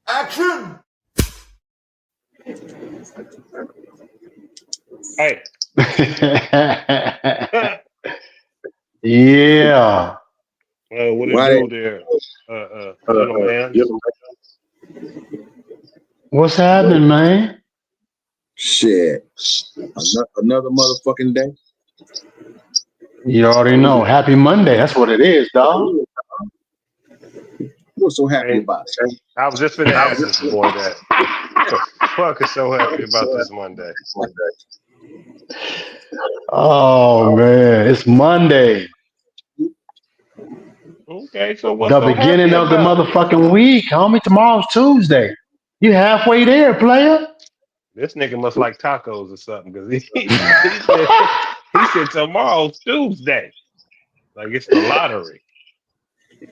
Action! Hey. Yeah. What it do there? Little man. What's happening, man? Shit. Another motherfucking day. You already know. Happy Monday. That's what it is, dog. What's so happy And about it? I was just gonna ask this boy that. The fuck is so happy about this Monday? Oh man, it's Monday. Okay, so what's The so happy beginning of the about it? motherfucking week, homie. Tomorrow's Tuesday. You halfway there, player. This nigga must like tacos or something, because he said tomorrow's Tuesday. Like it's the lottery.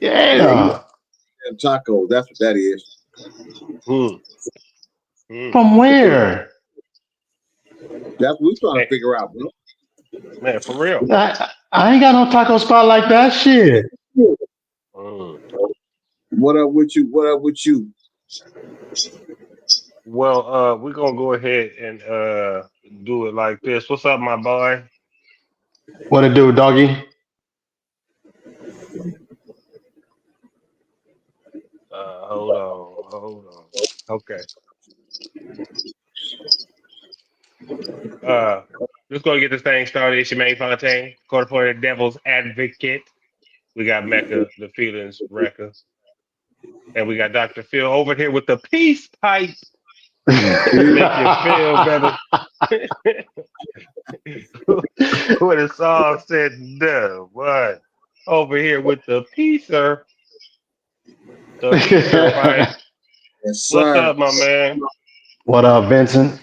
Yeah, you Yeah. have tacos. That's what that is. Hmm. Hmm. From where? That's what we're trying Man, to figure out, bro. man, for real. I ain't got no taco spot like that shit. Mm. What up with you? What up with you? Well, we're gonna go ahead and do it like this. What's up, my boy? What it do, doggy? Hold on. Okay. Uh, let's go get this thing started. It's your main Fontaine, Court for the Devil's Advocate. We got Mecca, the Feelings Wrecker, and we got Dr. Phil over here with the peace pipe. Make you feel better. When it's all said and done, what? Over here with the peacer, right? Yes, What's sir. up, my man? What up, Vincent?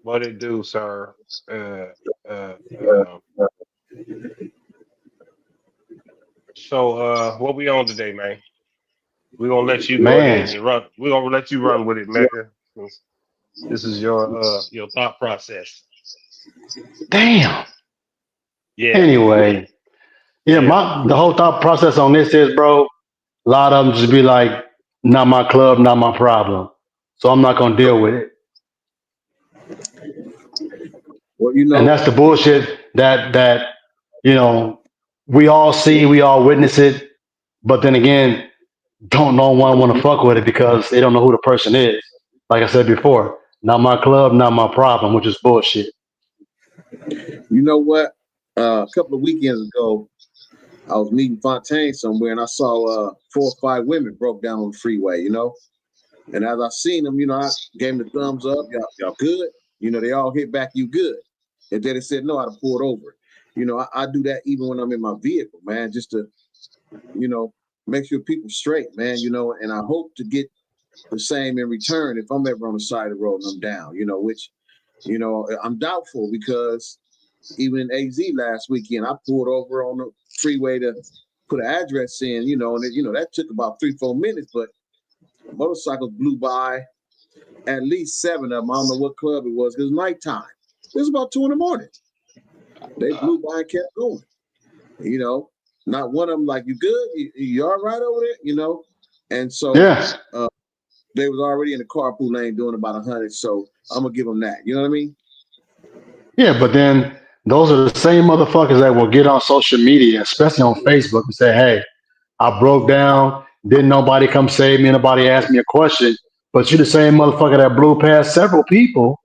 What it do, sir? Uh, uh, uh. So, what we on today, man? We're gonna let you go Man, ahead and run. We're gonna let you run with it, Mecca. Since this is your thought process. damn. Yeah, Anyway, yeah, yeah. the whole thought process on this is, bro, a lot of them just be like, not my club, not my problem. So I'm not gonna deal with it. Well, you And know, that's the bullshit that you know we all see, we all witness it, but then again, don't no one want to fuck with it because they don't know who the person is. Like I said before, not my club, not my problem, which is bullshit. you know what? A couple of weekends ago, I was meeting Fontaine somewhere, and I saw 4 or 5 women broke down on the freeway. And as I seen them, I gave them the thumbs up. Y'all good? They all hit back. You good? And then they said no. I'd have pulled over. I do that even when I'm in my vehicle, man, just to you know make sure people straight, man. And I hope to get the same in return if I'm ever on the side of the road and I'm down. Which I'm doubtful because even in AZ last weekend, I pulled over on the freeway to put an address in, and that took about 3-4 minutes, but motorcycles blew by, at least 7 of them. I don't know what club it was because it was nighttime. It was about 2 in the morning. They blew by and kept going. Not one of them like, you good? You all right over there? And so Yeah, they was already in the carpool lane doing about 100. So I'm gonna give them that. You know what I mean? yeah, but then those are the same motherfuckers that will get on social media, especially on Facebook, and say, "Hey, I broke down. Didn't nobody come save me? Nobody asked me a question." But you're the same motherfucker that blew past several people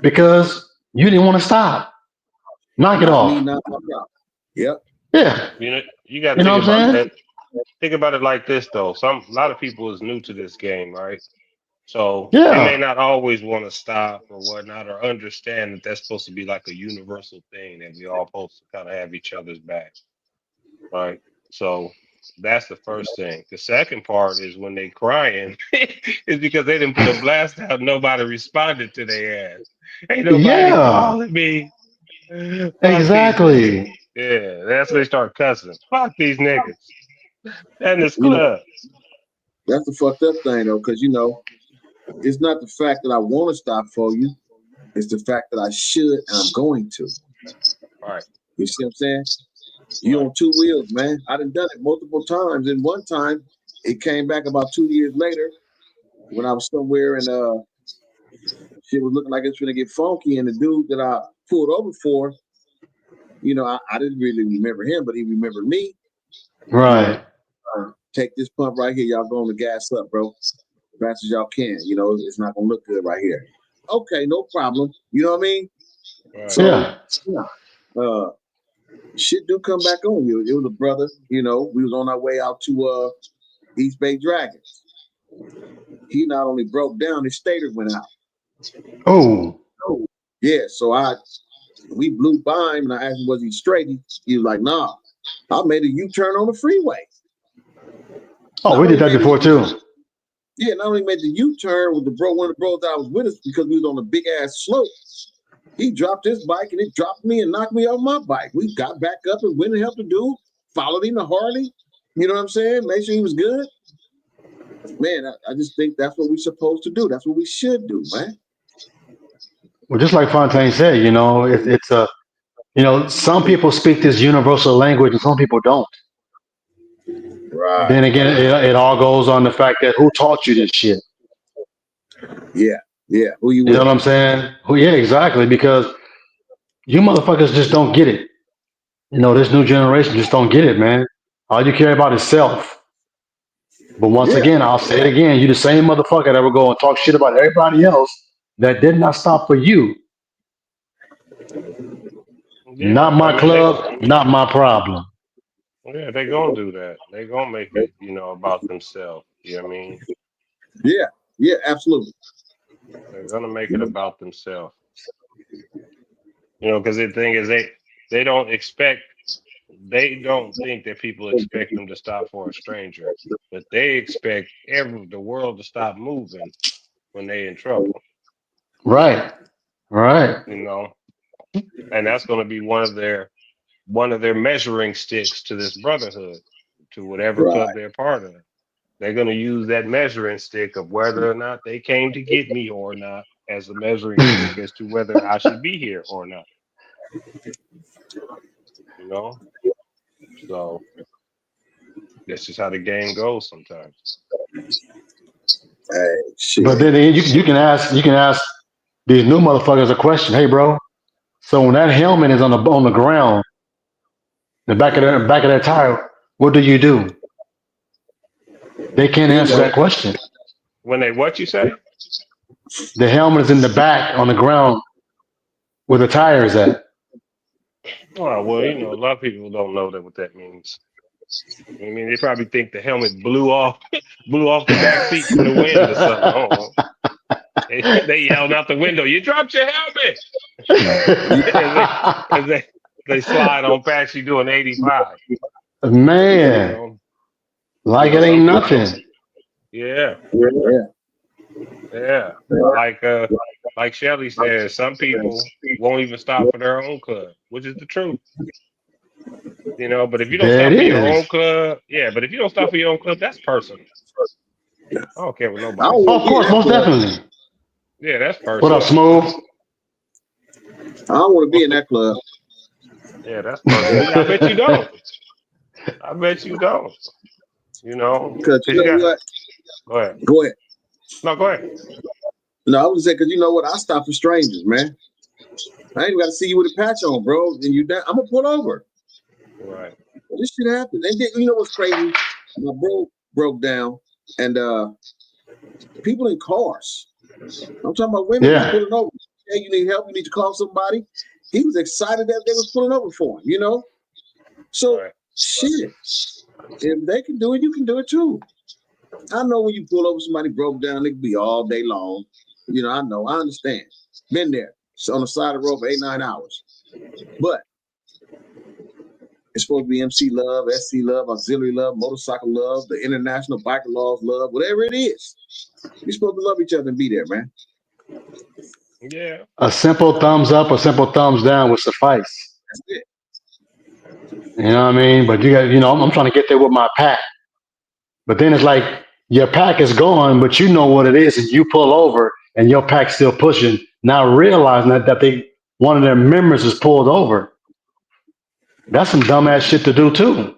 because you didn't want to stop. Knock it Not me, off. not my problem. Yep. Yeah, You got to you know think what about I'm saying? that. Think about it like this, though. A lot of people is new to this game, right? So they may Yeah, not always want to stop or whatnot, or understand that that's supposed to be like a universal thing that we all supposed to kind of have each other's back, right? So that's the first thing. The second part is when they crying is because they didn't put a blast out. Nobody responded to their ass. Ain't nobody yeah, calling me. Fuck these niggas. exactly. Yeah, that's when they start cussing. Fuck these niggas. And this You know, club. that's the fucked up thing though, because it's not the fact that I want to stop for you. It's the fact that I should and I'm going to. All right. You see what I'm saying? You on two wheels, man. I done it multiple times. And one time, it came back about 2 years later when I was somewhere and shit was looking like it's gonna get funky. And the dude that I pulled over for, I didn't really remember him, but he remembered me. Right. Take this pump right here. Y'all go on the gas up, bro. As fast as y'all can. It's not gonna look good right here. Okay, no problem. You know what I mean? Right. So, shit do come back on you. It was a brother, we was on our way out to East Bay Dragons. He not only broke down, his stator went out. Oh. Yeah, so we blew by him and I asked him, was he straight? He was like, nah, I made a U-turn on the freeway. Oh, we did that before too. Yeah, not only made the U-turn with one of the bros that I was with us because we was on a big ass slope. He dropped his bike and it dropped me and knocked me off my bike. We got back up and went and helped the dude, followed him to Harley. You know what I'm saying? Make sure he was good. Man, I just think that's what we're supposed to do. That's what we should do, man. Well, just like Fontaine said, it's a, some people speak this universal language and some people don't. Right. Then again, it all goes on the fact that who taught you this shit? Yeah. Who you You know what I'm saying? Yeah, exactly. Because you motherfuckers just don't get it. This new generation just don't get it, man. All you care about is self. But once again, I'll say it again. You the same motherfucker that will go and talk shit about everybody else that did not stop for you. Yeah, not my club, not my problem. Yeah, they gonna do that. They gonna make it, about themselves. You know what I mean? Yeah, absolutely. They're gonna make it about themselves. Because the thing is, they don't think that people expect them to stop for a stranger, but they expect the world to stop moving when they're in trouble. Right. And that's going to be one of their measuring sticks to this brotherhood, to whatever club they're part of. They're going to use that measuring stick of whether or not they came to get me or not as a measuring stick as to whether I should be here or not. So that's just how the game goes sometimes. But then you can ask these new motherfuckers a question. Hey, bro. So when that helmet is on the ground, the back of that tire, what do you do? They can't answer that question. When they what you say? The helmet is in the back on the ground where the tire is at. Oh, well, a lot of people don't know what that means. I mean, they probably think the helmet blew off the back seat in the wind or something. I don't know. They yelled out the window, "You dropped your helmet!" As they slide on past you doing 85. Man, like it ain't nothing. Yeah. Like Shelly says, some people won't even stop for their own club, which is the truth. But if you don't stop for your own club, but if you don't stop for your own club, that's personal. I don't care what nobody says. Of course, most definitely. Yeah, that's personal. What up, Smooth? I don't want to be in that club. Yeah, that's personal. I bet you don't. Because what? Go ahead. No, go ahead. No, I was saying because you know what? I stop for strangers, man. I ain't got to see you with a patch on, bro. And you down, I'm gonna pull over. Right. Well, this shit happened. And then, you know what's crazy? My bro broke down, and people in cars. I'm talking about women pulling over. Hey, you need help? You need to call somebody. He was excited that they was pulling over for him. So shit. If they can do it, you can do it too. I know when you pull over somebody broke down, it could be all day long. I know, I understand. Been there. It's on the side of the road for 8-9 hours. But it's supposed to be MC love, SC love, auxiliary love, motorcycle love, the international biker laws love, whatever it is. You're supposed to love each other and be there, man. Yeah. A simple thumbs up, a simple thumbs down would suffice. That's it. You know what I mean? But you got, I'm trying to get there with my pack. But then it's like your pack is gone, but you know what it is, and you pull over and your pack's still pushing, not realizing that one of their members is pulled over. That's some dumbass shit to do too.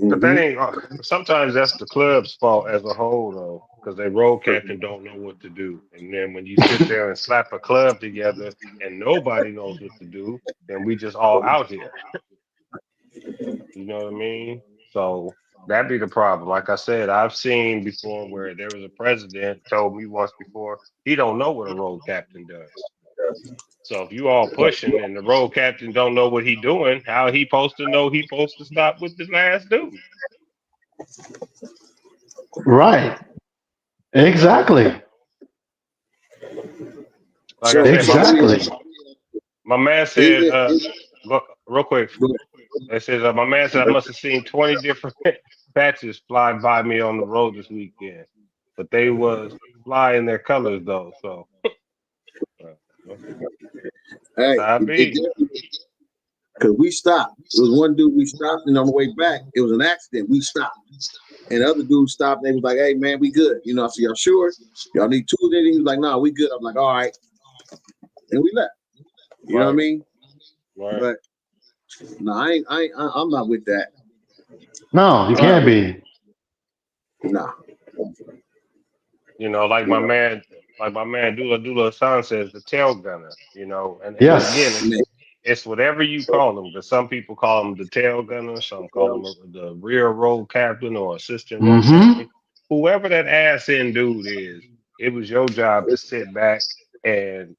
But that Mhm. ain't. Sometimes that's the club's fault as a whole, though, because they road captain don't know what to do. And then when you sit there and slap a club together and nobody knows what to do, then we just all out here. You know what I mean? So that be the problem. Like I said, I've seen before where there was a president told me once before he don't know what a road captain does. So if you all pushing and the road captain don't know what he doing, how he supposed to know he supposed to stop with the last dude? Right. You know, Exactly. like I So, said, so let me Exactly. ask my man you, said, real quick, it says my man said I must have seen 20 different patches fly by me on the road this weekend, but they was flying their colors though. So that's hey, how it it be. did because we stopped. It was one dude we stopped, and on the way back, it was an accident. We stopped, and the other dude stopped. And they was like, "Hey, man, we good." I said, "Y'all sure? Y'all need tools?" And he was like, "Nah, we good." I'm like, "All right," and we left. You know what I Right, mean? right. But no, I'm not with that. No, you I'm not can't with. be. Nah. You know, You know, like my man Dula Hassan says, the tail gunner. You know, and again, Yes. man. it's whatever you call them. But some people call them the tail gunner. Some call them the rear road captain or assistant road Mm-hmm. captain. Whoever that ass in dude is, it was your job to sit back and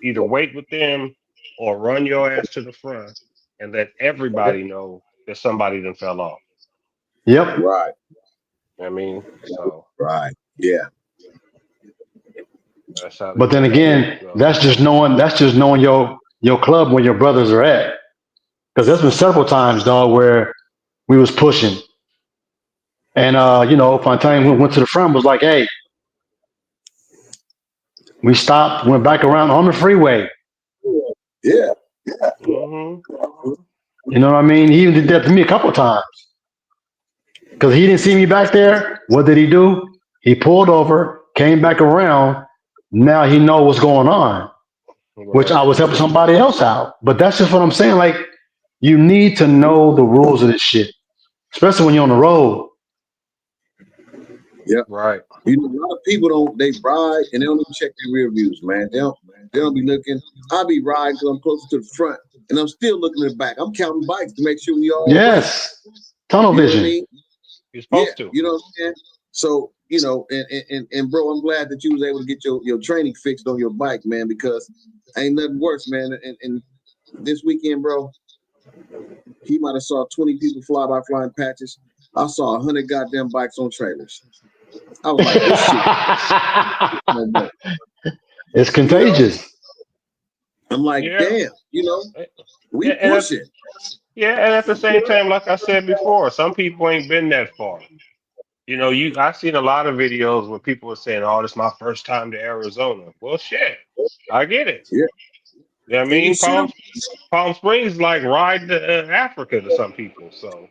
either wait with them or run your ass to the front and let everybody know that somebody done fell off. Yep. Right. I mean, so Right. Yeah. But then that's how the again, shit goes. that's just knowing your club where your brothers are at. Because there's been several times, dog, where we was pushing. And Fontaine went to the front, was like, hey, we stopped, went back around on the freeway. Yeah. Hmm. You know what I mean? He even did that to me a couple of times. Because he didn't see me back there. What did he do? He pulled over, came back around. Now he know what's going on, which Right. I was helping somebody else out. But that's just what I'm saying. Like, you need to know the rules of this shit, especially when you're on the road. Yeah. Right. A lot of people they ride and they don't even check their rear views, man. They don't be looking. I be riding because I'm closer to the front and I'm still looking at the back. I'm counting bikes to make sure we all right. Yes. Tunnel You know what I vision. mean? You're Yeah. supposed to. You know what I'm saying? So, and bro, I'm glad that you was able to get your training fixed on your bike, man, because ain't nothing worse, man. And this weekend, bro, he might have saw 20 people fly by flying patches. I saw 100 goddamn bikes on trailers. I was like, this shit no more. It's You know? contagious. I'm like, Yeah. damn, we Yeah. And pushing. yeah, and at the same time, like I said before, some people ain't been that far. You know, I've seen a lot of videos where people are saying, "Oh, this is my first time to Arizona." Well, shit, I get it. Yeah. You know what I And you mean? should have. Palm Springs is like ride to Africa to some people. So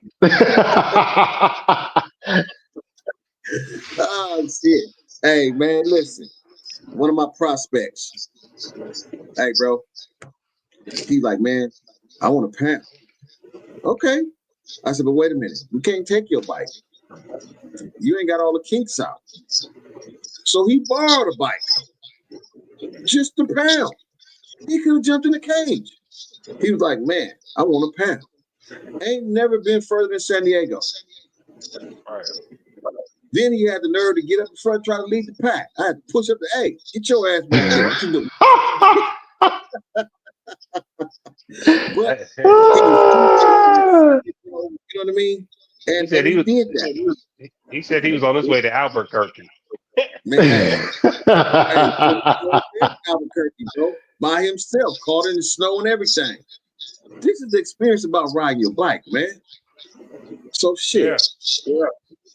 Oh shit. Hey man, listen. One of my prospects. Hey, bro. He's like, man, I want a pound. Okay. I said, but wait a minute. We can't take your bike. You ain't got all the kinks out. So he borrowed a bike. Just a pound. He could have jumped in the cage. He was like, man, I want a pound. Ain't never been further than San Diego. right. Then he had the nerve to get up in front, try to lead the pack. I had to push up the, hey, get your ass back here. What you doing? But he was, you know what I mean? He And said he he was. did that. He said he was on his way to Albuquerque. Man, hey, Albuquerque, bro, by himself, caught in the snow and everything. This is the experience about riding your bike, man. So Yeah, shit,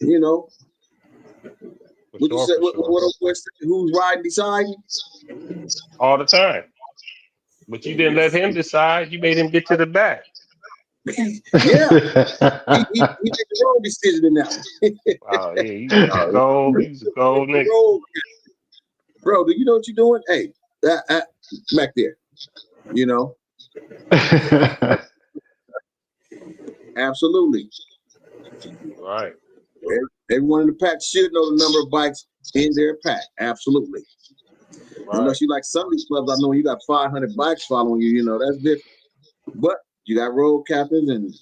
you know. for What you sure, say? for sure, Who's riding beside you? all the time. But you didn't let him decide. You made him get to the back. Yeah, he made the wrong decision in that one. Oh yeah, he was a gold. He was a gold nigga. Road, bro, do you know what you're doing? Hey, back there, you know. Absolutely. Right. Everyone in the pack should know the number of bikes in their pack. Absolutely. Right. Unless you like some of these clubs, I know you got 500 bikes following you. You know that's different. But you got road captains and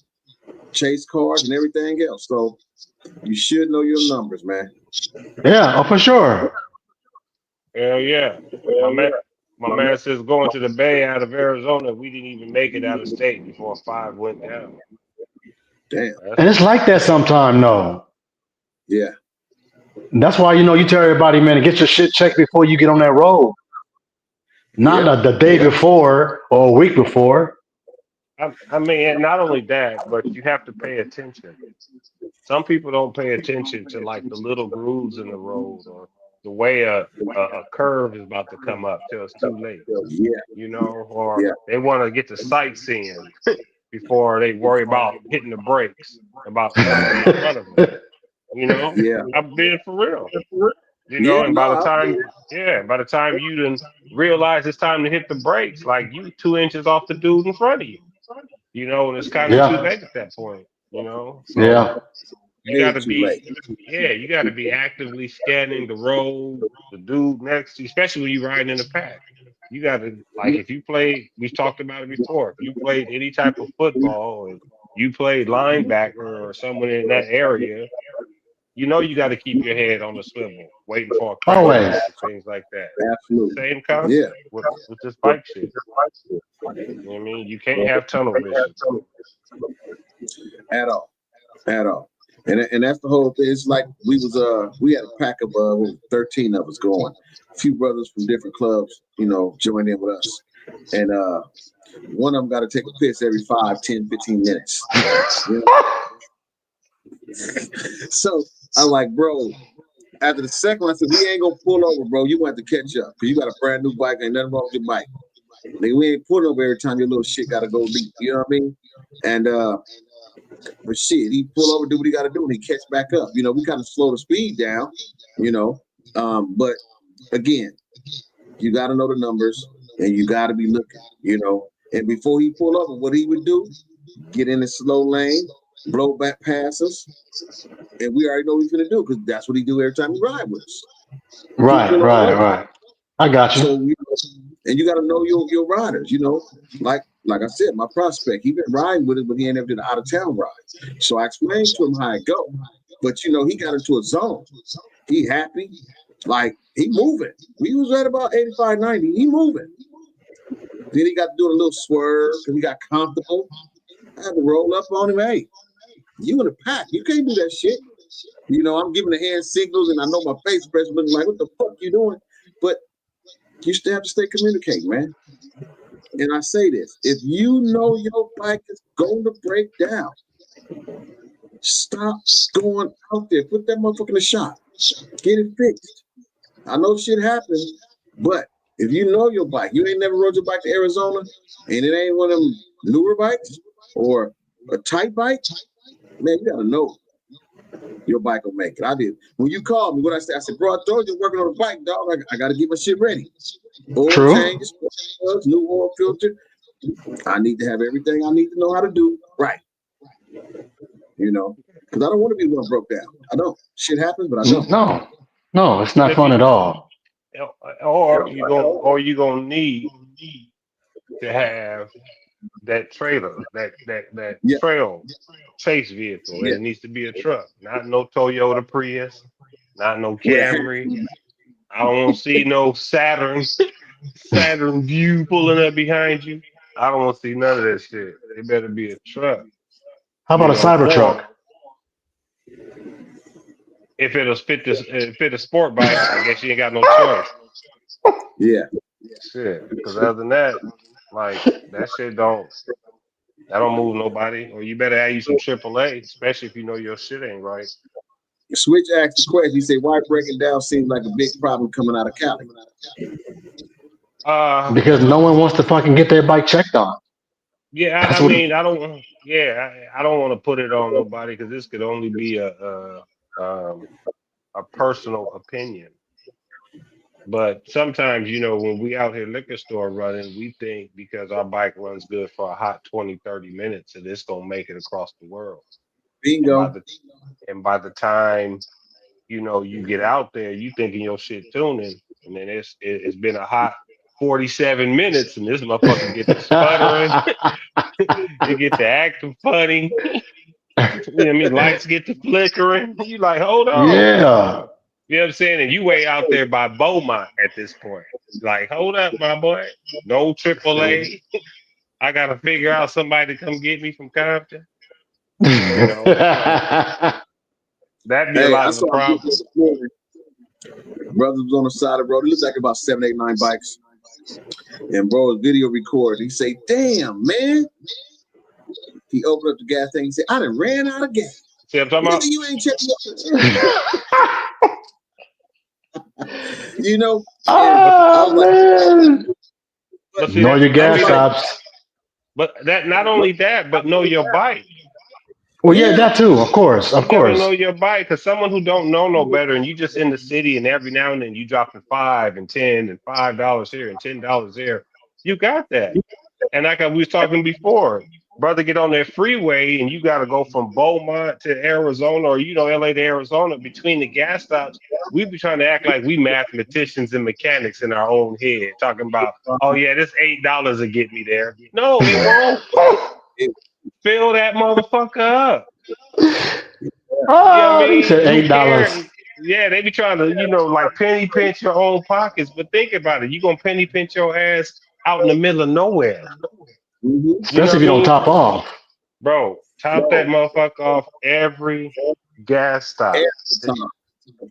chase cars and everything else. So you should know your numbers, man. Yeah, oh, for sure. Hell yeah. My man says going to the Bay out of Arizona, we didn't even make it out of state before 5 went down. Damn. And it's like that sometime, though. Yeah. That's why, you tell everybody, man, to get your shit checked before you get on that road. Not the day before or a week before. I mean, and not only that, but you have to pay attention. Some people don't pay attention to like the little grooves in the road or the way a curve is about to come up till it's too late. Yeah. Or they want to get to sightseeing before they worry about hitting the brakes about something in front of them. Yeah. I'm being for real. Yeah, And by the time you done realize it's time to hit the brakes, like you 2 inches off the dude in front of you. And it's kind of too late at that point. So Yeah. you got to too be, late. you got to be actively scanning the road, the dude next to you, especially when you're riding in a pack. You got to, like, if you played, we've talked about it before, if you played any type of football and you played linebacker or someone in that area, you got to keep your head on the swivel, waiting for a crash Always. and things like that. Absolutely. Same concept with this bike shit. You know what I mean? You can't have tunnel vision. At all. And that's the whole thing. It's like we had a pack of 13 of us going. A few brothers from different clubs, joined in with us. And one of them got to take a piss every 5, 10, 15 minutes. So I'm like, bro, after the second one, I said, we ain't gonna pull over, bro. You want to catch up because you got a brand new bike. Ain't nothing wrong with your bike. Nigga, we ain't pulling over every time your little shit got to go deep. You know what I mean? And but shit, he pull over, do what he got to do, and he catch back up. We kind of slow the speed down. But again, you got to know the numbers and you got to be looking. And before he pull over, what he would do, get in the slow lane, blow back past us, and we already know what he's gonna do because that's what he do every time he ride with us. Right. I got you. So and you got to know your riders. Like I said, my prospect, he been riding with us, but he ain't ever did an out of town ride. So I explained to him how it go, but he got into a zone. He happy, like he moving. We was at about 85, 90. He moving. Then he got to do a little swerve and he got comfortable. I had to roll up on him. Hey, you in a pack. You can't do that shit. I'm giving the hand signals and I know my face expression looking like, what the fuck you doing? But you still have to stay communicating, man. And I say this, if you know your bike is going to break down, stop going out there. Put that motherfucker in the shop. Get it fixed. I know shit happens, but if you know your bike, you ain't never rode your bike to Arizona, and it ain't one of them newer bikes or a tight bike, man, you gotta know your bike will make it. I did. When you called me, what I said, bro, I told you working on a bike, dog. I gotta get my shit ready. Oil changes, new oil filter. I need to have everything I need to know how to do right. Because I don't want to be one broke down. I don't. Shit happens, but I don't. No, it's not fun at all. Or you gonna need to have that trailer, that trail chase vehicle. It needs to be a truck, not no Toyota Prius, not no Camry. I don't want to see no Saturn View pulling up behind you. I don't want to see none of that shit. It better be a truck. How about a Cybertruck? If it'll fit a sport bike, I guess you ain't got no choice. Yeah. Shit. Because other than that, like that shit don't move nobody. Or you better add you some AAA, especially if you know your shit ain't right. Switch asked the question. He said, "Why breaking down seems like a big problem coming out of Cali?" Because no one wants to fucking get their bike checked on. Yeah, I don't want to put it on nobody because this could only be a personal opinion. But sometimes, when we out here liquor store running, we think because our bike runs good for a hot 20, 30 minutes that it's gonna make it across the world. And by Bingo. the time, you get out there, you thinking your shit tuning, and then it's been a hot 47 minutes and this motherfucker get to sputtering, it get to acting funny. You know what I mean? Lights get to flickering. You like, hold on. Yeah. You know what I'm saying? And you way out there by Beaumont at this point. Like, hold up, my boy. No AAA. I gotta figure out somebody to come get me from Compton. So that'd be a Hey, lot I of the saw a video problem. this morning. Brothers was on the side of the road. It looks like about 7, 8, 9 bikes. And bro, was video recorded. He say, "Damn, man." He opened up the gas tank. He said, "I done ran out of gas." See what I'm talking Nigga, about? you ain't checking your and I was Oh like, man. But see Know that your I gas was like, stops. but that not only that, but know your bike. Well, yeah, yeah. that too. Of course, You of gotta know course. your bike, because someone who don't know no better, and you just in the city, and every now and then you dropping 5 and 10 and $5 here and $10 there. You got that. And like we was talking before, brother, get on that freeway and you got to go from Beaumont to Arizona, or LA to Arizona. Between the gas stops, we be trying to act like we mathematicians and mechanics in our own head, talking about, oh yeah, this $8 will get me there. No, it won't. Fill that motherfucker up. You know what I Oh, he mean? said Who $8. cares? Yeah, they be trying to, like penny pinch your own pockets. But think about it. You gonna penny pinch your ass out in the middle of nowhere. Mm-hmm. You know Especially what if I you don't mean? top off. Bro, top that motherfucker off every gas stop. Every time.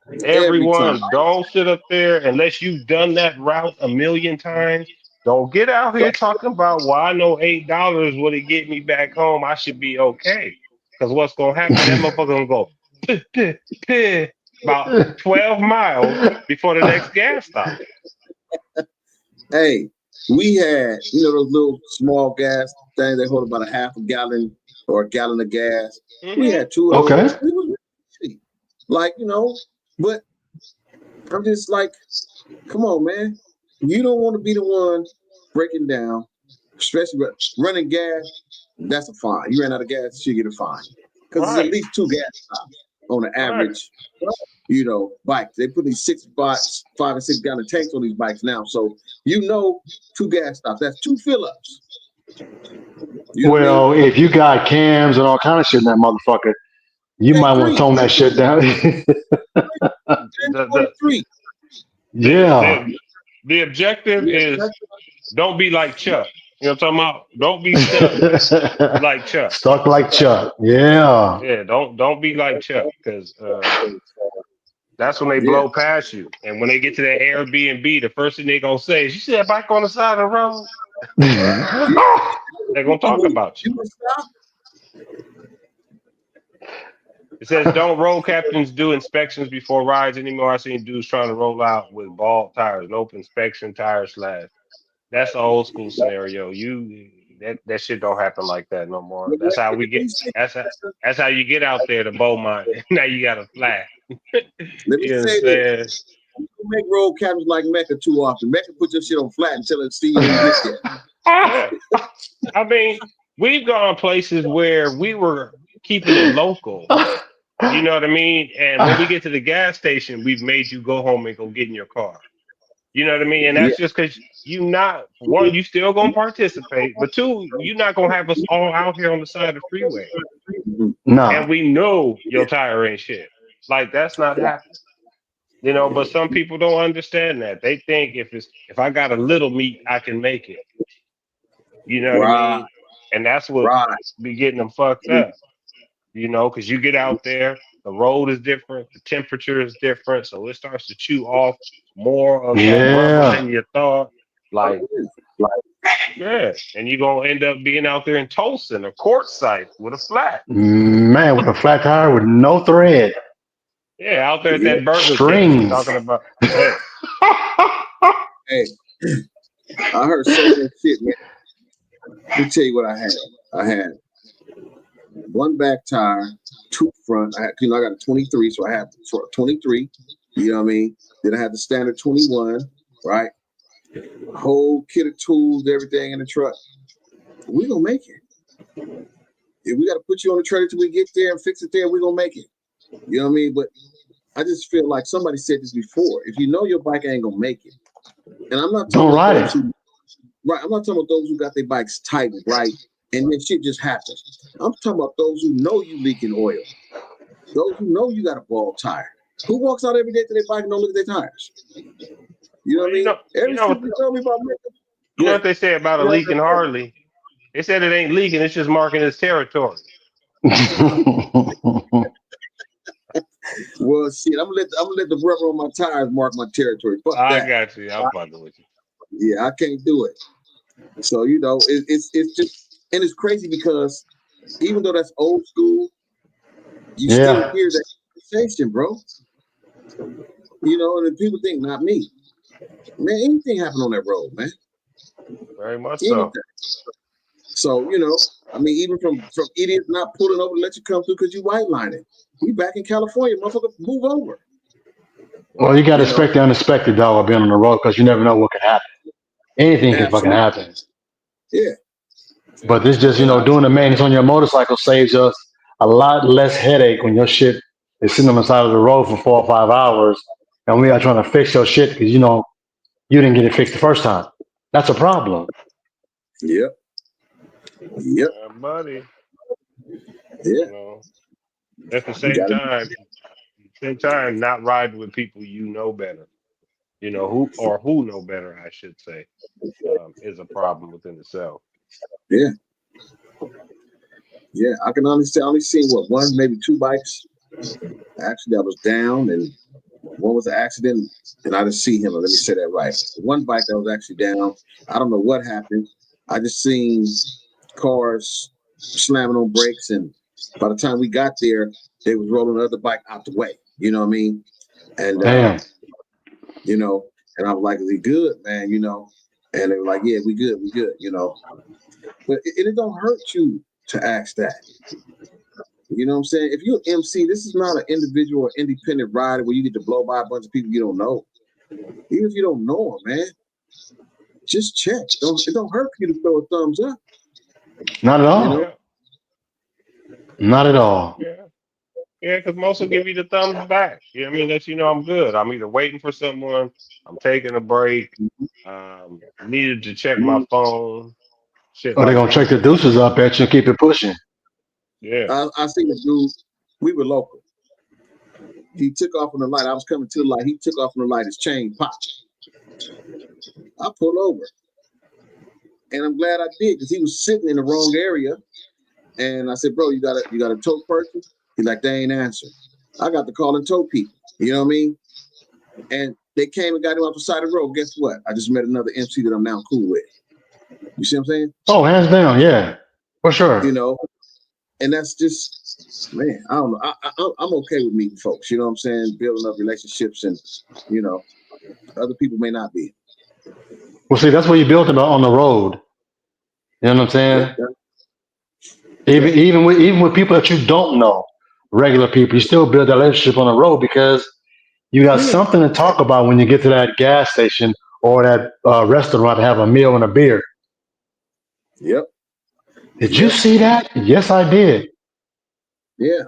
Every time. Everyone, don't sit up there unless you've done that route a million times. Don't get out here talking about, well, I know $8 would it get me back home. I should be okay. Because what's gonna happen? That motherfucker gonna go "Puh, puh, puh," about 12 miles before the next gas stop. Hey, we had, those little small gas things that hold about a half a gallon or a gallon of gas. We Hmm. had 2 of Okay. those. It was really, like, but I'm just like, come on, man. You don't want to be the one breaking down, especially running gas. That's a fine. You ran out of gas, you get a fine. Because there's at Right, least 2 gas stops on the right. average, bikes. They put these 5 and 6 gallon tanks on these bikes now. So 2 gas stops. That's 2 fill ups. You know what I mean? Well, if you got cams and all kind of shit in that motherfucker, you Take might want to 3. tone that shit down. The Only the 3. the Yeah. the, the objective is don't be like Chuck. You know what I'm talking about? Don't be stuck like Chuck. Stuck like Chuck. Yeah. Yeah, don't be like Chuck, because that's when they Yeah. blow past you. And when they get to that Airbnb, the first thing they gonna say is, "You see that bike on the side of the road?" Yeah. They're gonna talk about you. You can stop. It says, "Don't road captains do inspections before rides anymore?" I seen dudes trying to roll out with bald tires, nope, inspection, tire slash. That's the old school scenario. That shit don't happen like that no more. Let That's how we get. me say, That's how you get out there to Beaumont. Now you got a flat. let me You know what I'm say this. saying? You don't make road captains like Mecca too often. Mecca put your shit on flat until it see you when you get there. Yeah. I mean, we've gone places where we were keeping it local. You know what I mean? And when we get to the gas station, we've made you go home and go get in your car. You know what I mean? And Yeah. that's just because you not one, you still gonna participate, but two, you're not gonna have us all out here on the side of the freeway. Mhm. No. And we know your tire ain't shit. Like that's not happening. But some people don't understand that. They think if I got a little meat, I can make it. You know what I Right. mean? And that's what Right. be getting them fucked up. Because you get out there, the road is different, the temperature is different, so it starts to chew off more of that rubber Yeah. than you thought. Like, yeah, and you're gonna end up being out there in Tulsa or Quartzsite with a flat. Man, with a flat tire with no thread. Yeah, out there at Yeah. that Burger King Strings. talking about, yeah, Hey, I heard so much shit, man. Let me tell you what I had. I had 1 back tire, 2 front. I got a 23, so I have 23. You know what I mean? Then I had the standard 21, right? Whole kit of tools, everything in the truck. We gonna make it. If we got to put you on the trailer till we get there and fix it there, we gonna make it. You know what I mean? But I just feel like somebody said this before. If you know your bike ain't gonna make it, and I'm not talking Don't ride about it. those who, right. I'm not talking about those who got their bikes tight, right, and then shit just happens. I'm talking about those who know you leaking oil, those who know you got a bald tire. Who walks out every day to their bike and don't look at their tires? You know what I mean? Every shit you tell me about making. You know what they say about a leaking Harley? They said it ain't leaking; it's just marking its territory. Well, shit, I'm gonna let the rubber on my tires mark my territory. Fuck I that. got you. I'm fucking with you. Yeah, I can't do it. So you know, it's just, and it's crazy because even though that's old school, you still Yeah. hear that conversation, bro. You know, and people think not me. Man, anything happen on that road, man. Very much Anything. so. So you know, I mean, even from idiots not pulling over to let you come through because you white lining. We back in California, motherfucker, move over. Well, you got to You know, expect the unexpected, dog, being on the road because you never know what can happen. Anything can fucking absolutely. happen. Yeah. But this just, Yeah. doing the maintenance on your motorcycle saves us a lot less headache when your shit is sitting on the side of the road for 4 or 5 hours and we are trying to fix your shit because, you didn't get it fixed the first time. That's a problem. Yep. Yeah, buddy. Yeah. You know, at the You same gotta time, not riding with people you know better. You know who know better, I should say, is a problem within itself. Yeah. Yeah. I can only seen what, one, maybe two bikes actually that was down, and one was an accident, and I didn't see him. Let me say that right. One bike that was actually down, I don't know what happened. I just seen cars slamming on brakes, and by the time we got there, they was rolling the other bike out the way. You know what I mean? And Damn. you know, and I was like, "Is he good, man?" You know, and they were like, "Yeah, we good, we good." You know, but it don't hurt you to ask that. You know what I'm saying? If you're an MC, this is not an individual or independent rider where you get to blow by a bunch of people you don't know. Even if you don't know them, man, just check. It don't hurt for you to throw a thumbs up. Not at You all. know? Yeah, Not at all. yeah, yeah. Because most will give you the thumbs back. You know what I mean? That I'm good. I'm either waiting for someone, I'm taking a break, needed to check my phone, shit Or they're like going to check that. the deuces up at you and keep it pushing. Yeah. I seen a dude. We were local. He took off on the light. I was coming to the light. He took off on the light. His chain popped. I pulled over, and I'm glad I did because he was sitting in the wrong area. And I said, "Bro, you got a tow person?" He's like, "They ain't answering." I got to call and tow people. You know what I mean? And they came and got him off the side of the road. Guess what? I just met another MC that I'm now cool with. You see what I'm saying? Oh, hands down. Yeah, for sure. You know, and that's just, man, I don't know. I'm okay with meeting folks. You know what I'm saying? Building up relationships, and you know, other people may not be. Well, see, that's what you built about on the road. You know what I'm saying? Yep. Even with people that you don't know, regular people, you still build that relationship on the road because you got Yeah. something to talk about when you get to that gas station or that restaurant to have a meal and a beer. Yep. Did you see that? Yes, I did. Yeah.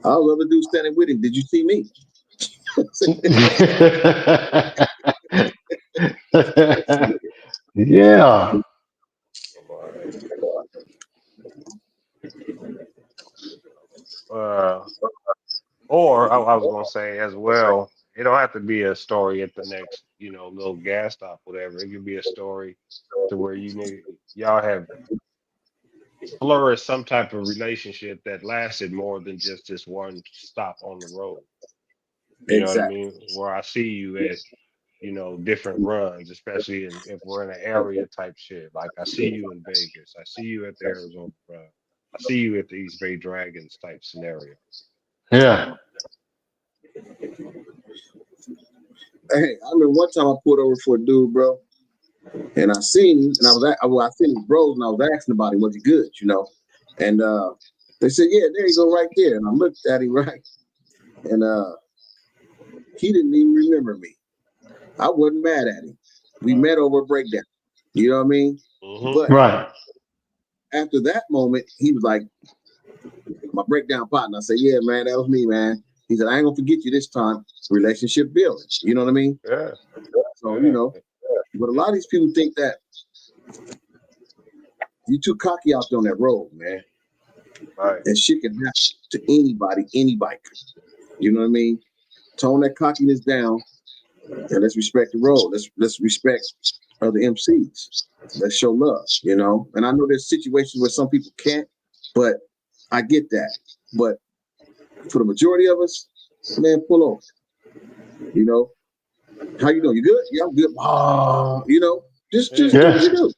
I was the other dude standing with him. Did you see me? Yeah. Or I was gonna say as well, it don't have to be a story at the next, little gas stop, whatever. It could be a story to where y'all have flourished some type of relationship that lasted more than just this one stop on the road. You know what I Exactly. mean? Where I see you at, different runs, especially if we're in an area type shit. Like I see you in Vegas, I see you at the Arizona run, I see you at the East Bay Dragons type scenario. Yeah. Hey, I remember one time I pulled over for a dude, bro, and I seen him, and I seen his bros, and I was asking about him, was he good, And they said, yeah, there you go, right there. And I looked at him, right, and He didn't even remember me. I wasn't mad at him. We met over a breakdown. You know what I mean? But Right. after that moment, he was like, my breakdown partner. I said, yeah, man, that was me, man. He said, I ain't gonna forget you this time. Relationship building. You know what I mean? Yeah. So, you know, but a lot of these people think that you too cocky out there on that road, man. Right. And shit can happen to anybody, any bike. You know what I mean? Tone that cockiness down and let's respect the road. Let's respect other MCs. Let's show love, you know. And I know there's situations where some people can't, but I get that. But for the majority of us, man, pull over. You know, how you doing? You good? Yeah, I'm good. You know, just do what you do.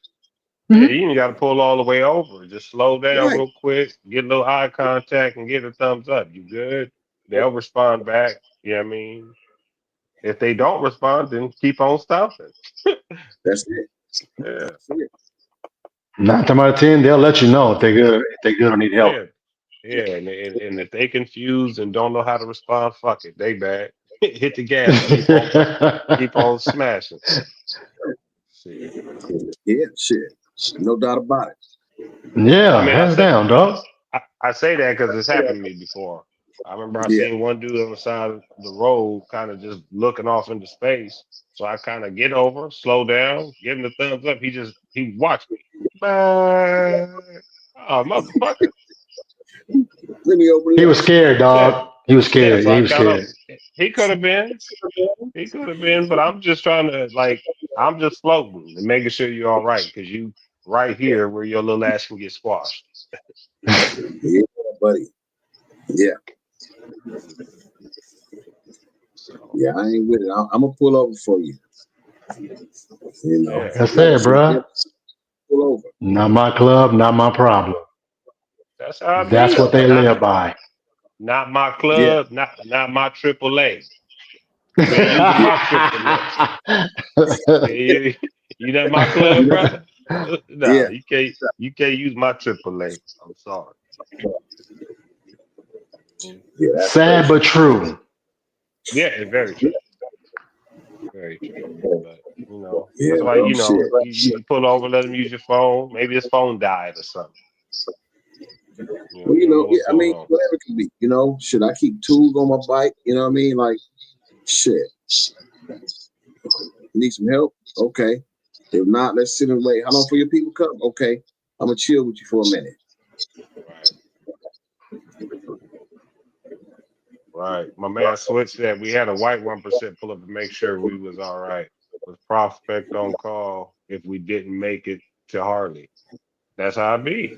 Yeah, you ain't got to pull all the way over. Just slow down Right. real quick, get a little eye contact, and get a thumbs up. You good? They'll respond back. You know what I mean? If they don't respond, then keep on stopping. That's it. Yeah. That's it. 9 times out of 10, they'll let you know if they're good. If they're good or need help. Yeah. Yeah. And if they confused and don't know how to respond, fuck it. They bad. Hit the gas. Keep on smashing. See. Yeah, shit. No doubt about it. Yeah, I mean, hands down, dog. I say that because it's happened to me before. I remember I Yeah. seen one dude on the side of the road kind of just looking off into space. So I kind of get over, slow down, give him the thumbs up. He watched me. Man, oh, motherfucker. Let me open He it up. was scared, dog. He was Yeah, scared. so Yeah, I he was kind of, scared. he could have been. He could have been, but I'm just trying to, like, I'm just floating and making sure you're all right because you right here where your little ass can get squashed. Yeah, buddy. Yeah. So, Yeah, I ain't with it. I'm gonna pull over for you. You know, yeah. That's it, bro. pull over. Not my club, not my problem. That's how I That's be. what they live by. Not my Yeah. club, not my AAA. You ain't using my AAA. Yeah, you not my club, brother. No, Yeah. you can't use my AAA. I'm sorry. Yeah, that's Sad crazy. but true. Yeah, it's very true. Very true. But Yeah, that's why well, shit. you pull over, let him use your phone. Maybe his phone died or something. Well, You don't know yeah, what's I going mean, on. whatever it can be. You know, should I keep tools on my bike? You know what I mean? Like, shit. Need some help? Okay. If not, let's sit and wait. How long for your people come? Okay. I'm gonna chill with you for a minute. Right. My man Switch said we had a white 1% pull up to make sure we was all right. With prospect on call if we didn't make it to Harley. That's how I be.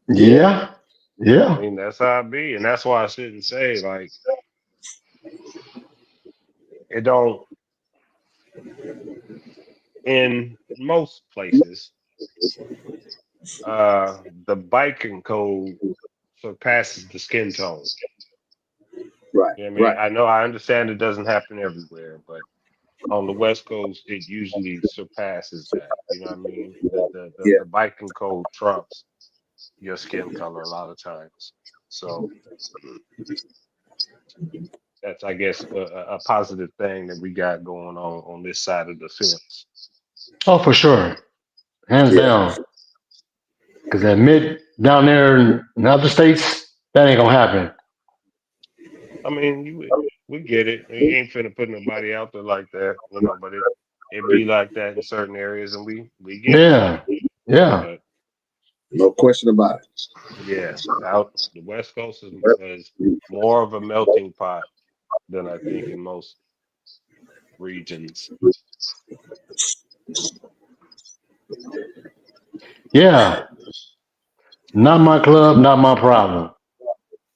Yeah. I Yeah. mean, that's how I be. And that's why I shouldn't say like it don't in most places, the biking code surpasses the skin tone. Right. You know what I mean? Right. I understand it doesn't happen everywhere, but on the West Coast, it usually surpasses that. You know what I mean? Yeah. The biking code trumps your skin color a lot of times. So that's, I guess, a positive thing that we got going on this side of the fence. Oh, for sure. Hands Yeah. down. Because admit down there in other states, that ain't gonna happen. I mean, we get it. You ain't finna put nobody out there like that, but it be like that in certain areas, and we get it. Yeah. Yeah. But No question about it. yeah, out the West Coast is more of a melting pot than I think in most regions. Yeah. Not my club, not my problem.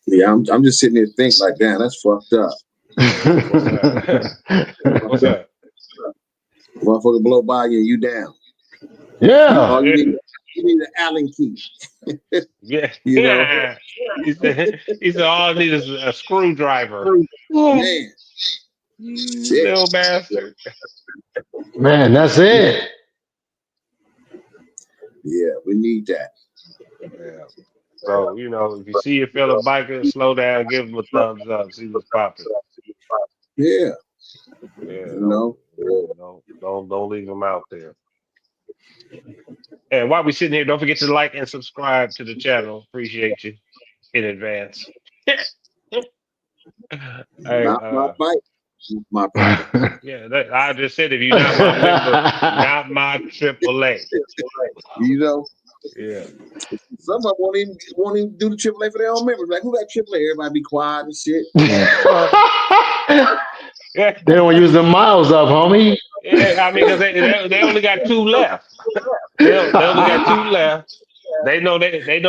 Yeah, I'm just sitting there thinking like, damn, that's fucked up. What's that? What's that? Motherfucker blow by you and you down. Yeah. All you need an Allen key. Yeah. You know? He said all I need is a screwdriver. Oh, Man, you shit. little bastard. Man, that's it. Yeah, we need that. Yeah. So, if you see your fellow biker, slow down, give him a thumbs up, see what's popping. Yeah, Yeah, you know. don't leave them out there. And while we sitting here, don't forget to like and subscribe to the channel. Appreciate you in advance. Hey, Not my bike. My bike. yeah, I just said if you're not my member, not my AAA. You know, Yeah. some of them won't even do the AAA for their own members. Like, who got AAA? Everybody be quiet and shit. Yeah, They don't use the miles up, homie. yeah. I mean, because they only got two left. They only got two left. They know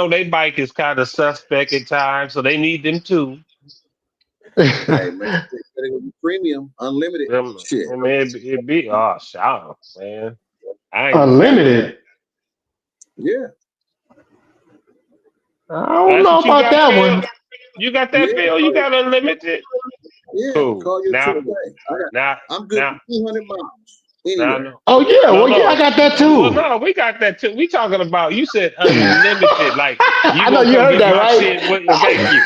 their bike is kind of suspect at times, so they need them too. Hey man, they gonna be premium, unlimited shit. I mean, it be shout man. I ain't Unlimited. Yeah, I don't That's know what you about got, that Phil. one. You got that, yeah, Phil. You got unlimited. yeah. Cool. Call your Now, AAA. I'm good now, for 200 miles now, anywhere. no. Oh yeah, No, well yeah, I no. got that Well, too. no, we got that too. We talking about you said unlimited. Like you I know gonna you come heard get that, my right? shit. Thank you.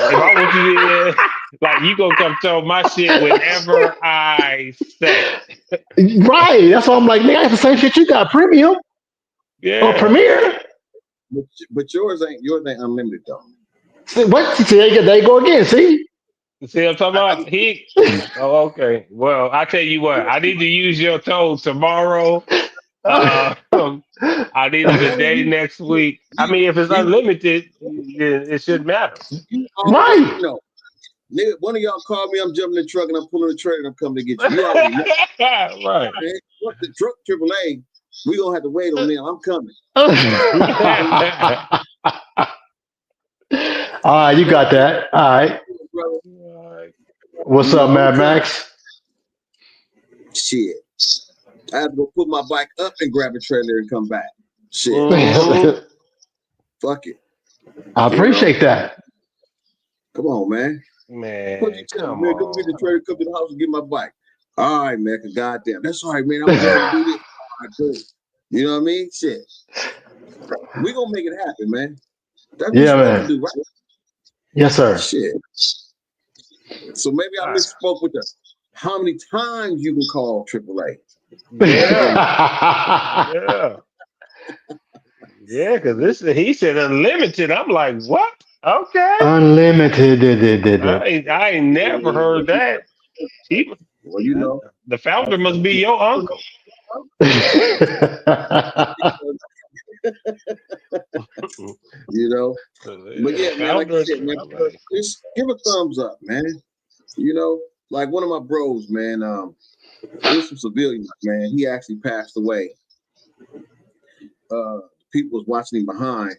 If I want you to, like, you gonna come tell my shit whenever I say. Right. That's why I'm like, nigga, I got the same shit you got, premium or Yeah. premiere. But yours ain't unlimited though. See, what? See, they go again. See? See what I'm talking I, about? Oh, okay. Well, I tell you what. I need to use your toes tomorrow. Uh, I need them today, next week. I you, mean, if it's you, unlimited, it shouldn't matter. you already Right. know. Nigga, one of y'all call me, I'm jumping in the truck and I'm pulling the trailer and I'm coming to get you. You already know. Right. Man, fuck the truck AAA. We gonna have to wait on them. I'm coming. All right, you got that. All right. Brother, What's you know, up, I'm Mad coming. Max? Shit. I have to go put my bike up and grab a trailer and come back. Shit. Mhm. Fuck it. I You know? appreciate that. Come on, man. What you Man, tell me, come man? Come get the on. trailer, come to the house and get my bike. All right, man. Goddamn. That's all right, man. I'm gonna do this. All right, good. You know what I mean? Shit. We gonna make it happen, man. That's what Yeah, we're supposed to man. do, right? Yes, sir. Shit. So maybe I All right. misspoke with the how many times you can call AAA. Yeah. Yeah. Yeah, because he said unlimited. I'm like, what? Okay. Unlimited. I ain't never heard that. He, Well, you know. the founder must be your uncle. You know. But The yeah, man, like you founder. said, man, just give a thumbs up, man. You know, like one of my bros, man, it was some civilians, man. He actually passed away. People was watching him behind,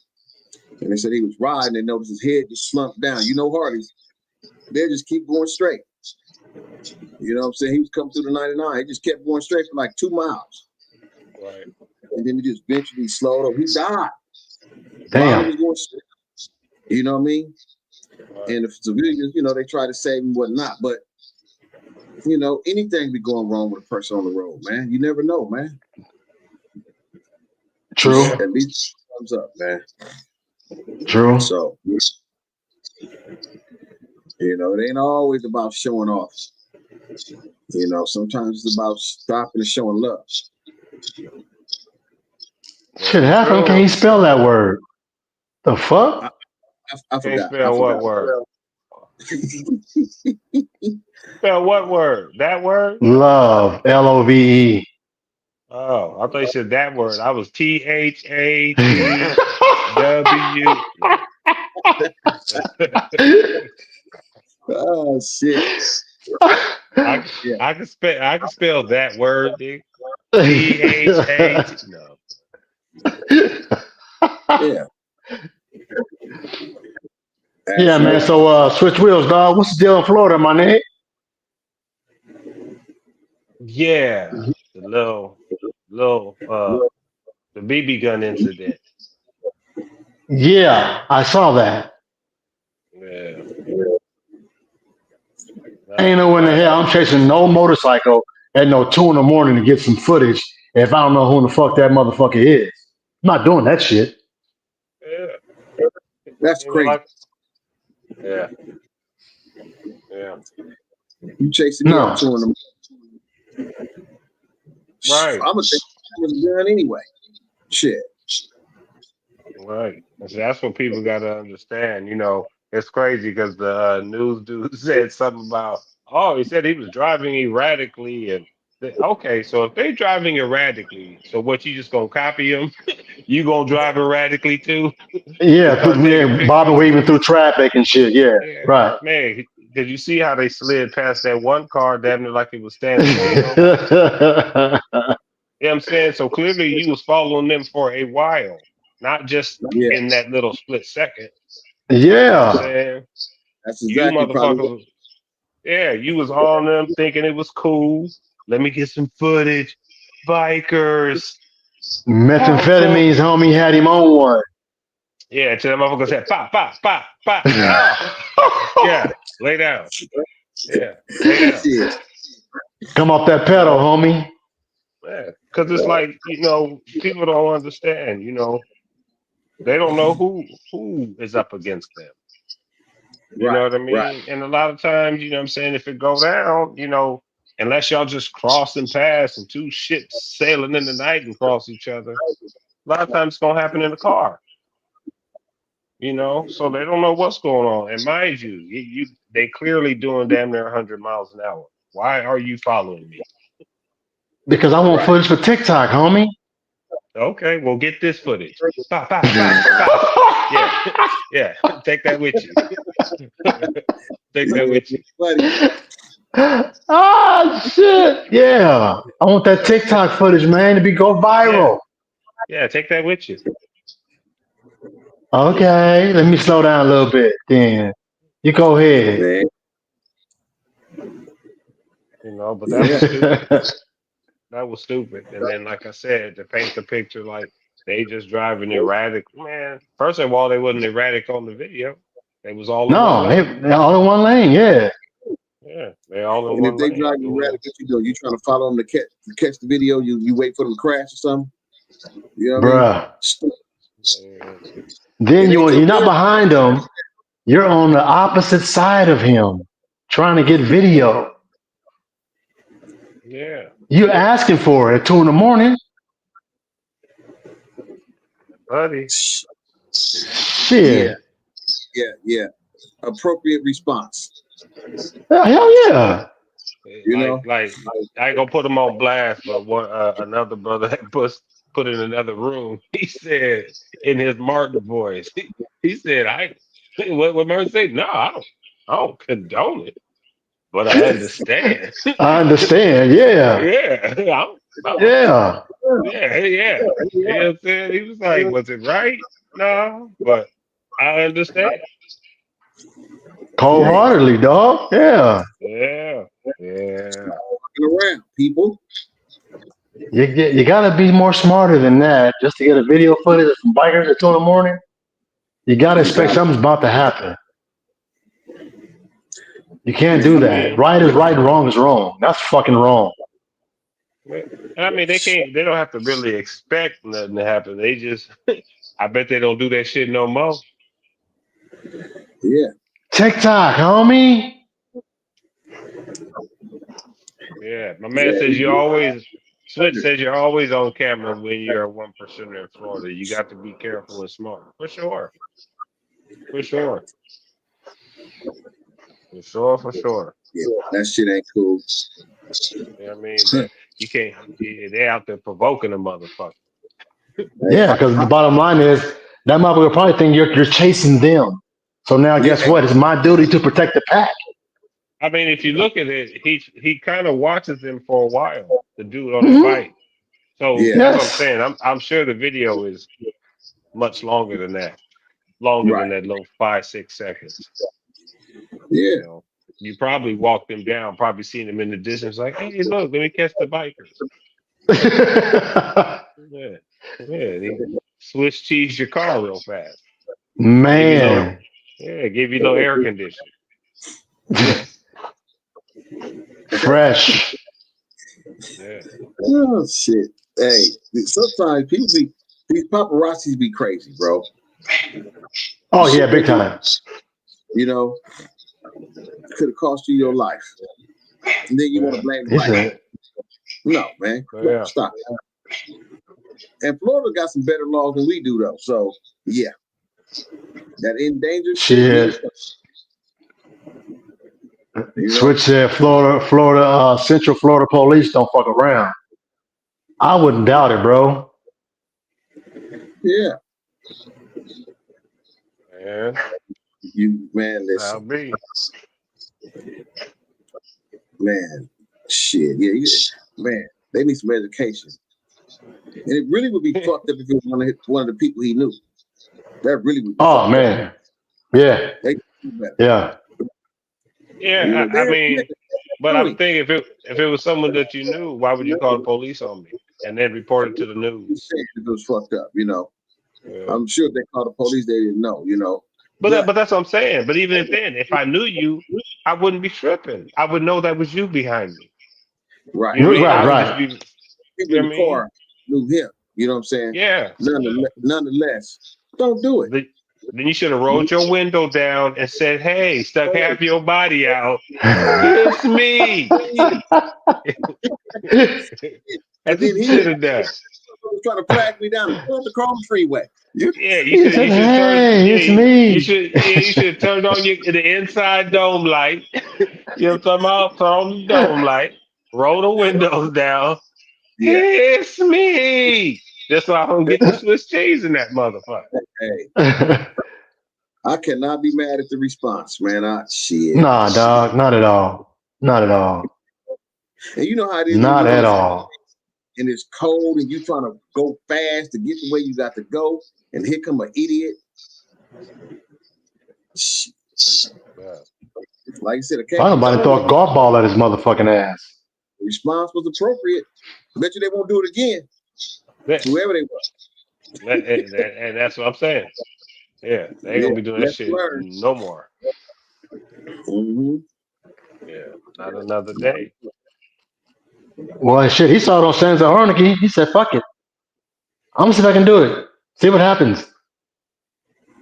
and they said he was riding. They noticed his head just slumped down. You know, Harleys, they just keep going straight. You know what I'm saying? He was coming through the 99. He just kept going straight for like 2 miles. Right. And then he just eventually slowed up. He died. Damn. While he was going straight. You know what I mean? Right. And the civilians, you know, they try to save him, whatnot. But, you know, anything be going wrong with a person on the road, man. You never know, man. True. Just at least thumbs up, man. True. So, you know, it ain't always about showing off. You know, sometimes it's about stopping and showing love. Shit, how come can't he spell that word? The fuck? I Can't forgot. spell what word? Spell what word? That word? Love. LOVE. Oh, I thought you said that word. I was THATW. Oh shit! I can spell that word. THAT. No. Yeah. Yeah, man. So switch wheels, dog. What's the deal in Florida, my nigga? Yeah, the little the BB gun incident. Yeah, I saw that. Yeah. I ain't know when the hell I'm chasing no motorcycle at no 2 a.m. to get some footage if I don't know who the fuck that motherfucker is. I'm not doing that shit. Yeah. That's crazy. Yeah. Yeah. You chasing me No. up 2 in the morning. Right. I'm gonna think I was done anyway. Shit. Right. And so that's what people got to understand. You know, it's crazy because the news dude said something about, oh, he said he was driving erratically. And okay, so if they driving erratically, so what, you just going to copy them? You going to drive erratically too? Yeah, Start taking bobbing, pictures? weaving through traffic and shit. Yeah, Yeah. right. Man, did you see how they slid past that one car damn near like it was standing still? You know what I'm saying? So clearly you was following them for a while, not just Yeah. in that little split second. You know what I'm Yeah. saying? That's You exactly probably what. motherfuckers, yeah, you was on them thinking it was cool. Let me get some footage. Bikers. Methamphetamines, homie, had him on one. Yeah, to them motherfuckers said, pop, pop, pop, pop. Oh, yeah, lay down. Yeah, lay down. Shit. Come off that You pedal, know? homie. Yeah, because it's like, you know, people don't understand, you know, they don't know who is up against them. You know Right. what I Right. mean? And a lot of times, you know what I'm saying, if it go down, you know, unless y'all just crossing paths and two ships sailing in the night and cross each other, a lot of times it's gonna happen in the car. You know, so they don't know what's going on. And mind you, they clearly doing damn near 100 miles an hour. Why are you following me? Because I want Right. footage for TikTok, homie. Okay, well, get this footage. Pop, pop, pop, pop. Yeah, yeah. Take that with you. Take that with you. Buddy. Ah, shit. Yeah. I want that TikTok footage, man, to go Yeah, viral. yeah. Take that with you. Okay, let me slow down a little bit then. You go ahead. Man. You know, but that was stupid. That was stupid. And then, like I said, to paint the picture like they just driving erratic, man. First of all, they wasn't erratic on the video. They was all in one No, lane. they're all in one lane. Yeah. Yeah, they all in And if one they lane. drive you erratic, what you do? You trying to follow them to catch the video? You wait for them to crash or something? You know what I mean? Bruh. Yeah. Then It ain't you're your not business. behind him. You're on the opposite side of him, trying to get video. Yeah, You asking for it at 2 in the morning? buddy. Yeah. Shit. Yeah. Appropriate response. Hell yeah. You know? Like I ain't gonna put him on blast, but one another brother that put in another room. He said in his Martin voice, he said, "I what Murray said? No, I don't condone it, but I understand." I understand. Yeah. Yeah, Yeah. yeah. You know what I'm saying? He was like, "Was it right? No, but I understand." Cold Yeah. heartedly, dog. Yeah. Yeah, yeah. Walking around, people. You gotta be more smarter than that just to get a video footage of some bikers at 2 in the morning. You gotta You expect got it. something's about to happen. You can't Man, do I that. mean, Right is right and wrong is wrong. That's fucking wrong. I mean, they can't. They don't have to really expect nothing to happen. They just, I bet they don't do that shit no more. Yeah. TikTok, homie. Yeah, my man says you always. Switch says you're always on camera when you're a 1% in Florida. You got to be careful and smart. For sure. For sure. For sure. For sure. Yeah. That shit ain't cool. You know what I mean? But you can't. They out there provoking a motherfucker. Yeah, because the bottom line is that motherfucker probably think you're chasing them. So now guess Yeah. what? It's my duty to protect the pack. I mean, if you look at it, he kind of watches them for a while. The dude on the Mhm. bike. So Yeah. that's what I'm Yes. saying. I'm sure the video is much longer than that. Longer than Right. that little 5-6 seconds. Yeah. You know, you probably walked them down, probably seen them in the distance, like, hey, look, let me catch the bikers. Yeah, yeah. They Swiss cheese your car real fast. Give you a little, Man. give you a little air conditioning. Fresh. Yeah, Oh shit. Hey, sometimes people these paparazzis be crazy, bro. Oh Shit yeah, they big do, time. you know, could have cost you your life. And then you want to blame the He white. said, No, man. Yeah. Stop. And Florida got some better laws than we do, though. So, yeah. That endangered shit. You know? Switch said Florida, Central Florida police don't fuck around. I wouldn't doubt it, bro. Yeah. Man, Man, that'll listen. be. Man, shit. Yeah, man, they need some education. And it really would be fucked up if it was one of the people he knew. That really would be Oh fucked man. up. Yeah. They do better. Yeah. Yeah, I mean, but I'm Really? thinking if it was someone that you knew, why would you call the police on me and then report it to the news? It was fucked up, you know. Yeah. I'm sure if they called the police, they didn't know, you know. But that's what I'm saying. But even if I knew you, I wouldn't be tripping. I would know that was you behind me. Right. You know what I mean? I would Right. just be, People you in know the what I mean? car knew him. You know what I'm saying? Yeah. Nonetheless, don't do it. Then you should have rolled your window down and said, "Hey, stuck half your body out. It's me." That's what you should have done. Was trying to flag me down the Chrome freeway. Yeah, He you said, should have turned. "Hey, it's me." You should have turned on the inside dome light. You know what I'm talking about? Turn on the dome light. Roll the windows down. Yeah. It's me. That's why I don't get the Swiss cheese in that motherfucker. Hey, I cannot be mad at the response, man. Shit. Nah, dog, not at all. Not at all. And you know how it is. Not at all. And it's cold, and you trying to go fast to get the way you got to go, and here come an idiot. Yeah. Like I said, Why nobody throw a golf ball at his motherfucking ass? The response was appropriate. Bet you they won't do it again. Whoever they were. And that's what I'm saying. Yeah, they ain't gonna be doing that shit no more. Mm-hmm. Yeah, not another day. Well, shit, he saw it on Sons of Anarchy. He said, "Fuck it, I'm gonna see if I can do it. See what happens."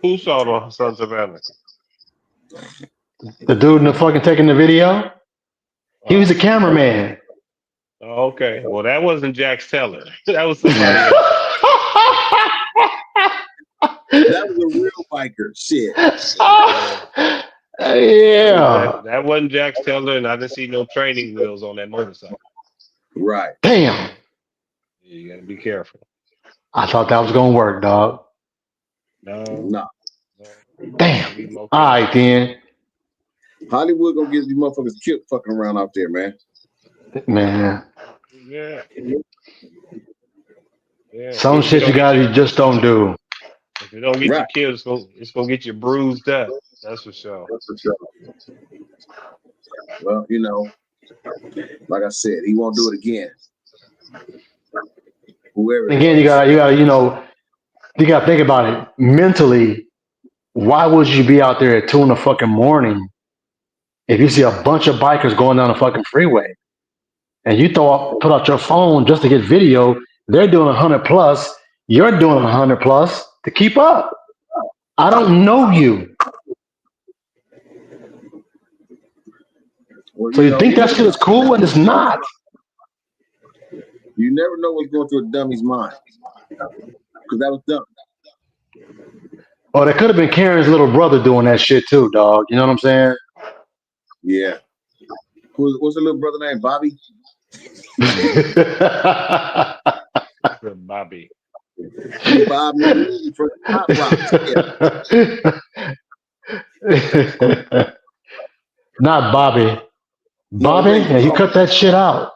Who saw it on Sons of Anarchy? The dude in the fucking taking the video. He was a cameraman. Oh, okay. Well, that wasn't Jax Teller. That was somebody else. That was a real biker. Shit. Yeah. That wasn't Jax Teller, and I didn't see no training wheels on that motorcycle. Right. Damn. You gotta be careful. I thought that was gonna work, dog. No. Damn. All right, then. Hollywood gonna get these motherfuckers killed fucking around out there, man. Man. Yeah. Some shit you just don't do. If it don't get you killed, it's gonna get you bruised up. That's for sure. Well, you know, like I said, he won't do it again. Whoever. Again, you gotta think about it mentally. Why would you be out there at 2 a.m. if you see a bunch of bikers going down the fucking freeway, and you put out your phone just to get video? They're doing 100 plus. You're doing 100 plus to keep up. I don't know you. Well, so you think that shit is cool, and it's not. You never know what's going through a dummy's mind. Because that was dumb. Or that could have been Karen's little brother doing that shit too, dog. You know what I'm saying? Yeah. What's the little brother named? Bobby? Bobby. Bobby from Hot Rocks. Yeah. Not Bobby. Bobby? Yeah, you cut that shit out.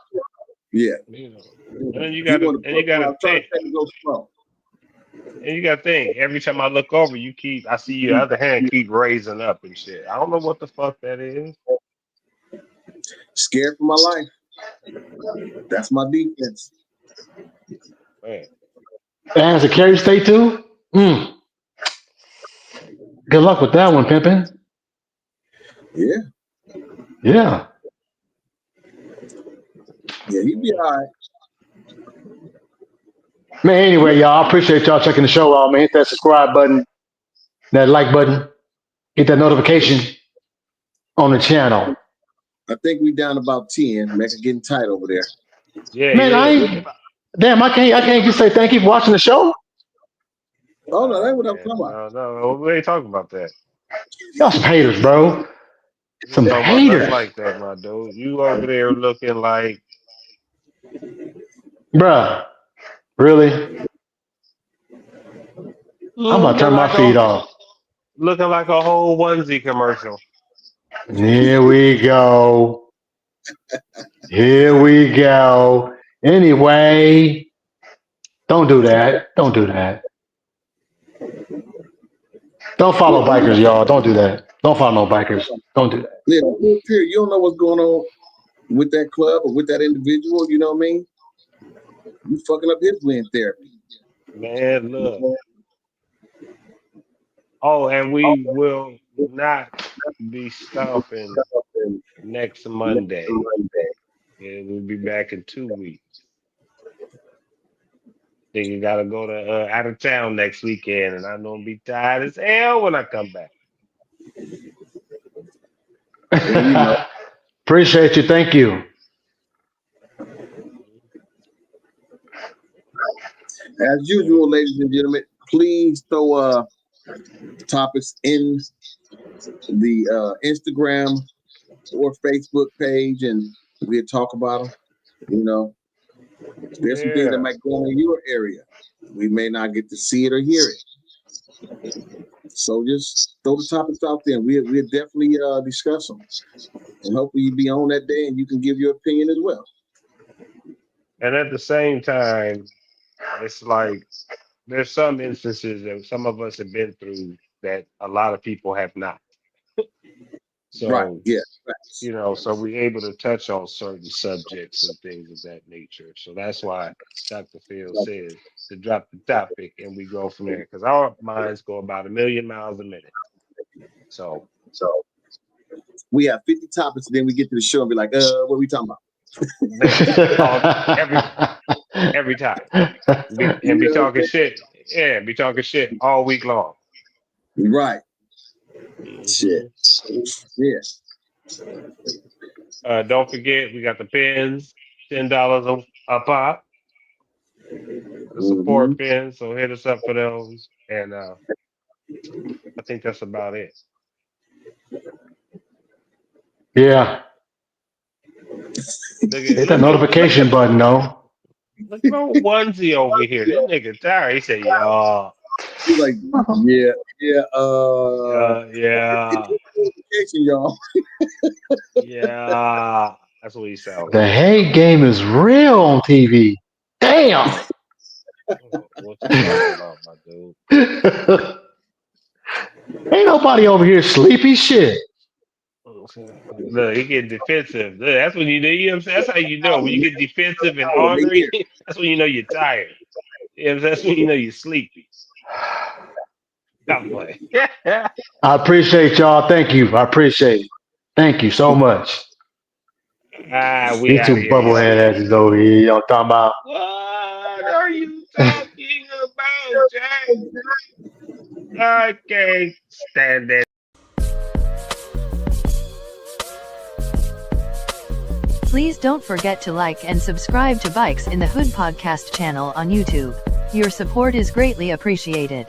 Yeah. And you gotta think. And you gotta think. Every time I look over, I see your other hand keep raising up and shit. I don't know what the fuck that is. Scared for my life. That's my defense. Man. And as a carry state too? Good luck with that one, pimpin'. Yeah. Yeah. Yeah, he'd be all right. Man, anyway, y'all, I appreciate y'all checking the show out, man. Hit that subscribe button, that like button, hit that notification on the channel. I think we down about 10. Make it getting tight over there. Yeah, Man, I ain't. Damn, I can't just say thank you for watching the show. Oh no, that's what I'm talking about. No, we ain't talking about that. Y'all some haters, bro. Some Talking about haters, nothing like that, my dude. You over there looking like bruh. Really? I'm about to turn my feed off. looking like a whole onesie commercial. Here we go. Here we go. Anyway, don't do that. Don't do that. Don't follow bikers, y'all. Don't do that. Don't follow no bikers. Don't do that. Yeah, you don't know what's going on with that club or with that individual. You know what I mean? You fucking up his wind therapy. Man, look. Oh, and we will not be stopping next Monday. Yeah, we'll be back in 2 weeks. Then you gotta go to out of town next weekend, and I'm gonna be tired as hell when I come back. Appreciate you. Thank you. As usual, ladies and gentlemen, please throw topics in the Instagram or Facebook page, and we'll talk about them. You know, there's some things that might go on in your area. We may not get to see it or hear it. So just throw the topics out there, and we'll definitely discuss them. And hopefully you be on that day and you can give your opinion as well. And at the same time, it's like there's some instances that some of us have been through that a lot of people have not. So, right, yeah, you know, so we're able to touch on certain subjects and things of that nature. So that's why Dr. Phil says to drop the topic and we go from there, because our minds go about 1,000,000 miles a minute. So we have 50 topics, and then we get to the show and be like, what are we talking about? every time. Be talking shit. Yeah, be talking shit all week long. Right. Shit. Yeah. Don't forget, we got the pins, $10 a pop. The support pins, so hit us up for those. And I think that's about it. Yeah. Hit that notification button, though. Look at old onesie over here. This nigga tired. He said, y'all. He's like, yeah. Y'all. Yeah. That's what he sounds The like. hate game is real on TV. Damn. What you talking about, my dude? Ain't nobody over here sleepy shit. Look, he get defensive. Look, that's when you know. You know what I'm saying? That's how you know when you get defensive and ornery. That's when you know you're tired. Yeah, that's when you know you're sleepy. Stop playing. I appreciate y'all. Thank you. I appreciate it. Thank you so much. We These two bubblehead asses over here. Y'all talking about? What are you talking about, Jack? I can't stand it. Please don't forget to like and subscribe to Bikes in the Hood podcast channel on YouTube. Your support is greatly appreciated.